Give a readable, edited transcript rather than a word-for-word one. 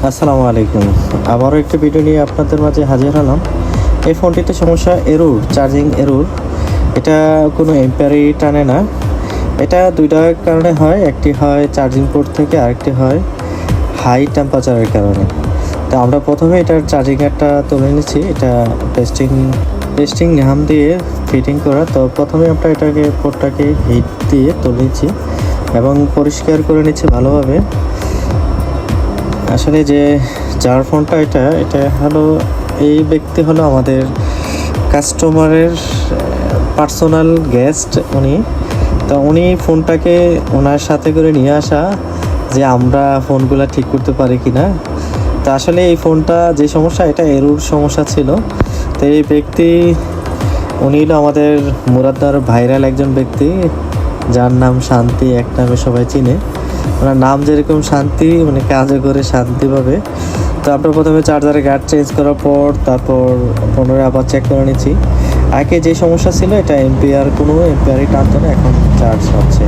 আসসালামু আলাইকুম। আবারও একটি ভিডিও নিয়ে আপনাদের মাঝে হাজির হলাম। এই ফোনটিতে সমস্যা এরর, চার্জিং এরর। এটা কোনো এম্পিয়ারই টানে না। এটা দুইটা কারণে হয়, একটি হয় চার্জিং পোর্ট থেকে, আরেকটি হয় হাই টেম্পারেচারের কারণে। তো আমরা প্রথমে এটার চার্জিংটা তুলে নিচ্ছি। এটা টেস্টিং ঘাম দিয়ে ফিটিং করা। তো প্রথমে আমরা পোর্টটাকে হিট দিয়ে তুলে নিচ্ছি এবং পরিষ্কার করে নিচ্ছি ভালোভাবে। আসলে যার ফোনটা এটা হলো, এই ব্যক্তি হলো আমাদের কাস্টমারের পার্সোনাল গেস্ট উনি। তো উনি ফোনটাকে ওনার সাথে করে নিয়ে আসা যে আমরা ফোনগুলো ঠিক করতে পারি কি না। তো আসলে এই ফোনটা যে সমস্যা, এটা এরর সমস্যা ছিল। তো এই ব্যক্তি উনি হলো আমাদের মুরাদনগর ভাইরাল একজন ব্যক্তি, যার নাম শান্তি, এক নামে সবাই চিনে। ওনার নাম যেরকম শান্তি, মানে কাজে করে শান্তি পাবে। তো আমরা প্রথমে চার্জারের গার্ড চেঞ্জ করার পর তারপর পুনরায় আবার চেক করে নিচ্ছি। আগে যে সমস্যা ছিল, এটা কোনো এম্পিয়ারই টানতো না, এখন চার্জ হচ্ছে।